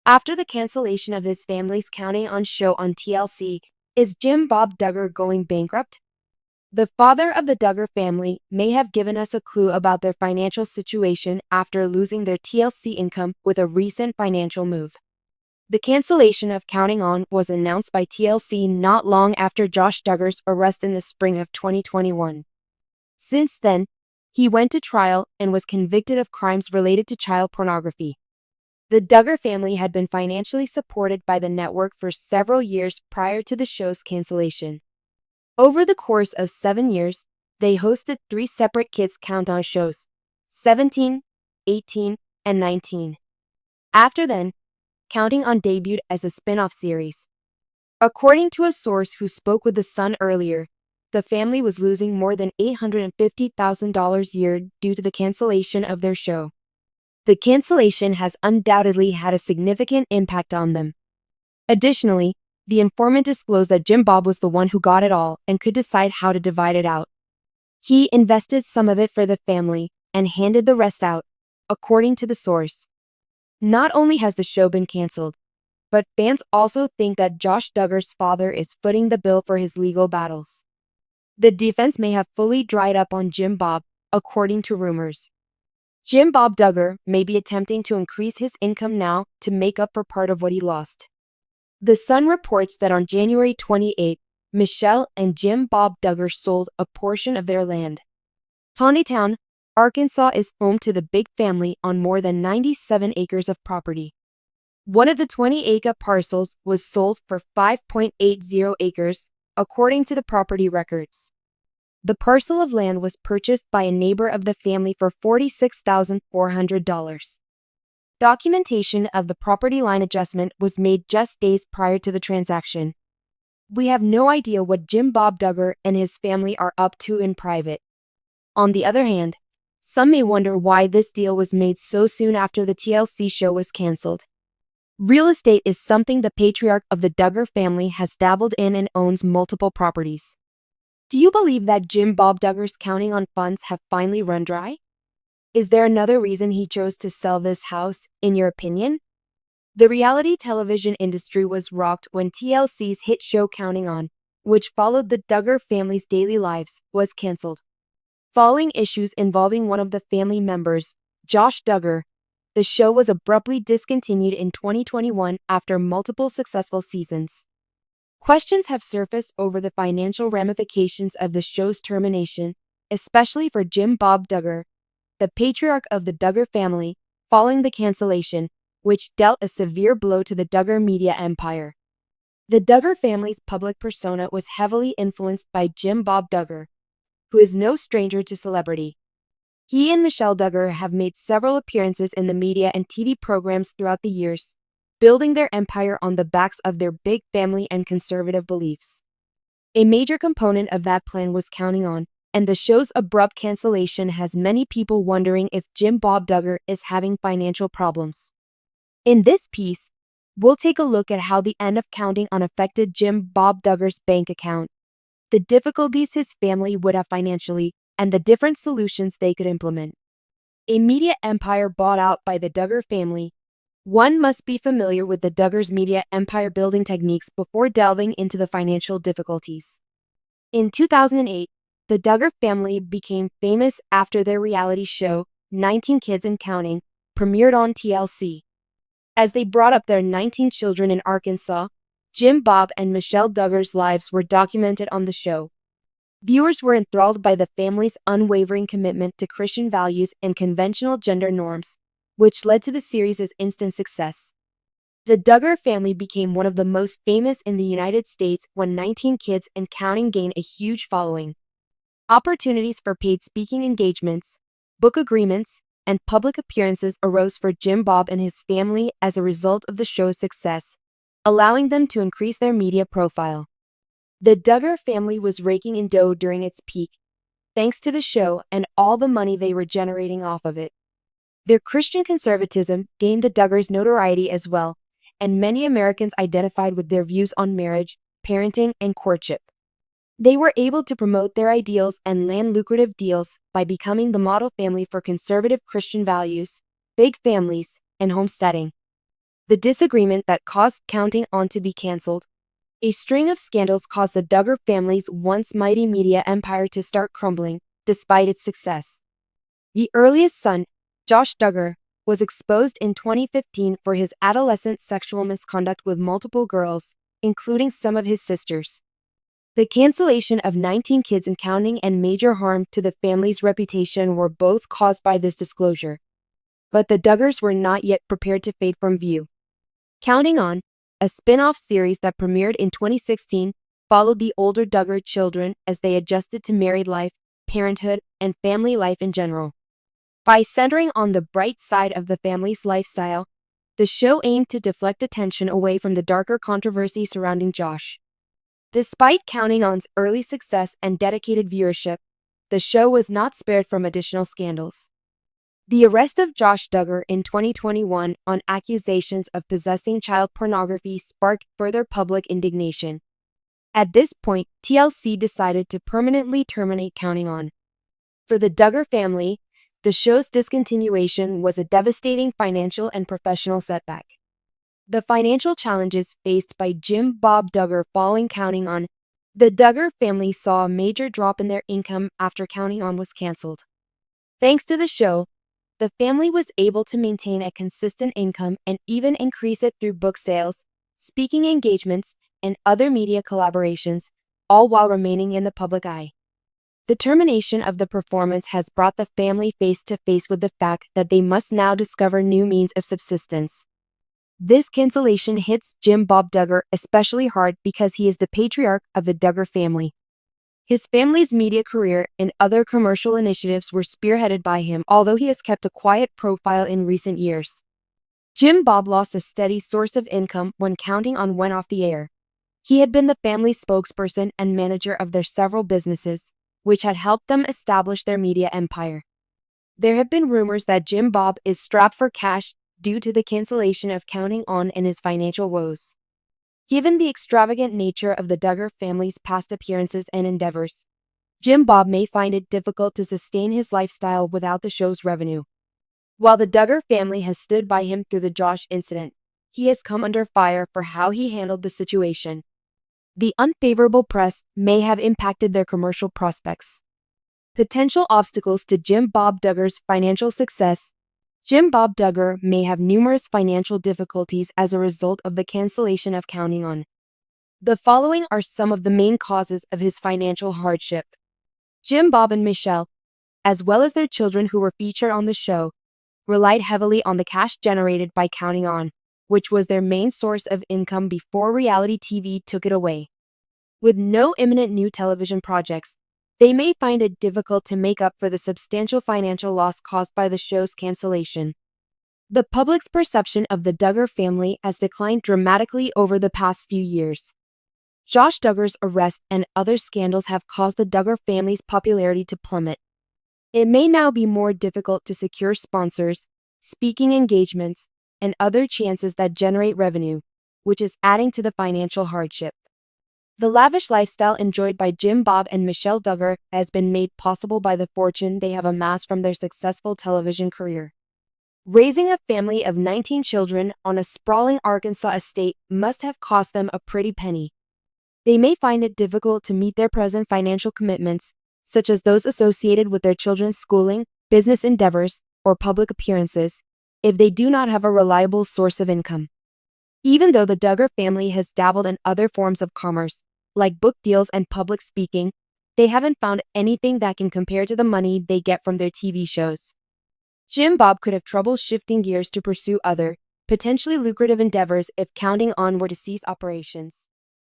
After the cancellation of his family's Counting On show on TLC, is Jim Bob Duggar going bankrupt? The father of the Duggar family may have given us a clue about their financial situation after losing their TLC income with a recent financial move. The cancellation of Counting On was announced by TLC not long after Josh Duggar's arrest in the spring of 2021. Since then, he went to trial and was convicted of crimes related to child pornography. The Duggar family had been financially supported by the network for several years prior to the show's cancellation. Over the course of 7 years, they hosted 3 separate kids' countdown shows, 17, 18, and 19. After then, Counting On debuted as a spin-off series. According to a source who spoke with The Sun earlier, the family was losing more than $850,000 a year due to the cancellation of their show. The cancellation has undoubtedly had a significant impact on them. Additionally, the informant disclosed that Jim Bob was the one who got it all and could decide how to divide it out. He invested some of it for the family and handed the rest out, according to the source. Not only has the show been canceled, but fans also think that Josh Duggar's father is footing the bill for his legal battles. The defense may have fully dried up on Jim Bob, according to rumors. Jim Bob Duggar may be attempting to increase his income now to make up for part of what he lost. The Sun reports that on January 28, Michelle and Jim Bob Duggar sold a portion of their land. Taneytown, Arkansas is home to the Big family on more than 97 acres of property. One of the 20-acre parcels was sold for 5.80 acres, according to the property records. The parcel of land was purchased by a neighbor of the family for $46,400. Documentation of the property line adjustment was made just days prior to the transaction. We have no idea what Jim Bob Duggar and his family are up to in private. On the other hand, some may wonder why this deal was made so soon after the TLC show was canceled. Real estate is something the patriarch of the Duggar family has dabbled in and owns multiple properties. Do you believe that Jim Bob Duggar's Counting On funds have finally run dry? Is there another reason he chose to sell this house, in your opinion? The reality television industry was rocked when TLC's hit show Counting On, which followed the Duggar family's daily lives, was canceled. Following issues involving one of the family members, Josh Duggar, the show was abruptly discontinued in 2021 after multiple successful seasons. Questions have surfaced over the financial ramifications of the show's termination, especially for Jim Bob Duggar, the patriarch of the Duggar family, following the cancellation, which dealt a severe blow to the Duggar media empire. The Duggar family's public persona was heavily influenced by Jim Bob Duggar, who is no stranger to celebrity. He and Michelle Duggar have made several appearances in the media and TV programs throughout the years, building their empire on the backs of their big family and conservative beliefs. A major component of that plan was Counting On, and the show's abrupt cancellation has many people wondering if Jim Bob Duggar is having financial problems. In this piece, we'll take a look at how the end of Counting On affected Jim Bob Duggar's bank account, the difficulties his family would have financially, and the different solutions they could implement. A media empire bought out by the Duggar family. One must be familiar with the Duggars' media empire building techniques before delving into the financial difficulties. In 2008, the Duggar family became famous after their reality show, 19 Kids and Counting, premiered on TLC. As they brought up their 19 children in Arkansas, Jim Bob and Michelle Duggar's lives were documented on the show. Viewers were enthralled by the family's unwavering commitment to Christian values and conventional gender norms, which led to the series' instant success. The Duggar family became one of the most famous in the United States when 19 Kids and Counting gained a huge following. Opportunities for paid speaking engagements, book agreements, and public appearances arose for Jim Bob and his family as a result of the show's success, allowing them to increase their media profile. The Duggar family was raking in dough during its peak, thanks to the show and all the money they were generating off of it. Their Christian conservatism gained the Duggars notoriety as well, and many Americans identified with their views on marriage, parenting, and courtship. They were able to promote their ideals and land lucrative deals by becoming the model family for conservative Christian values, big families, and homesteading. the disagreement that caused Counting On to be cancelled. A string of scandals caused the Duggar family's once mighty media empire to start crumbling, despite its success. The earliest son, Josh Duggar, was exposed in 2015 for his adolescent sexual misconduct with multiple girls, including some of his sisters. The cancellation of 19 kids and counting and major harm to the family's reputation were both caused by this disclosure. But the Duggars were not yet prepared to fade from view. Counting On, a spin-off series that premiered in 2016, followed the older Duggar children as they adjusted to married life, parenthood, and family life in general. By centering on the bright side of the family's lifestyle, the show aimed to deflect attention away from the darker controversy surrounding Josh. Despite Counting On's early success and dedicated viewership, the show was not spared from additional scandals. The arrest of Josh Duggar in 2021 on accusations of possessing child pornography sparked further public indignation. At this point, TLC decided to permanently terminate Counting On. For the Duggar family, the show's discontinuation was a devastating financial and professional setback. The financial challenges faced by Jim Bob Duggar following Counting On, the Duggar family saw a major drop in their income after Counting On was canceled. Thanks to the show, the family was able to maintain a consistent income and even increase it through book sales, speaking engagements, and other media collaborations, all while remaining in the public eye. The termination of the performance has brought the family face to face with the fact that they must now discover new means of subsistence. This cancellation hits Jim Bob Duggar especially hard because he is the patriarch of the Duggar family. His family's media career and other commercial initiatives were spearheaded by him, although he has kept a quiet profile in recent years. Jim Bob lost a steady source of income when Counting On went off the air. He had been the family's spokesperson and manager of their several businesses, which had helped them establish their media empire. There have been rumors that Jim Bob is strapped for cash due to the cancellation of Counting On and his financial woes. Given the extravagant nature of the Duggar family's past appearances and endeavors, Jim Bob may find it difficult to sustain his lifestyle without the show's revenue. While the Duggar family has stood by him through the Josh incident, he has come under fire for how he handled the situation. The unfavorable press may have impacted their commercial prospects. Potential obstacles to Jim Bob Duggar's financial success. Jim Bob Duggar may have numerous financial difficulties as a result of the cancellation of Counting On. The following are some of the main causes of his financial hardship. Jim Bob and Michelle, as well as their children who were featured on the show, relied heavily on the cash generated by Counting On, which was their main source of income before reality TV took it away. With no imminent new television projects, they may find it difficult to make up for the substantial financial loss caused by the show's cancellation. The public's perception of the Duggar family has declined dramatically over the past few years. Josh Duggar's arrest and other scandals have caused the Duggar family's popularity to plummet. It may now be more difficult to secure sponsors, speaking engagements, and other chances that generate revenue, which is adding to the financial hardship. The lavish lifestyle enjoyed by Jim Bob and Michelle Duggar has been made possible by the fortune they have amassed from their successful television career. Raising a family of 19 children on a sprawling Arkansas estate must have cost them a pretty penny. They may find it difficult to meet their present financial commitments, such as those associated with their children's schooling, business endeavors, or public appearances, if they do not have a reliable source of income. Even though the Duggar family has dabbled in other forms of commerce, like book deals and public speaking, they haven't found anything that can compare to the money they get from their TV shows. Jim Bob could have trouble shifting gears to pursue other, potentially lucrative endeavors if Counting On were to cease operations.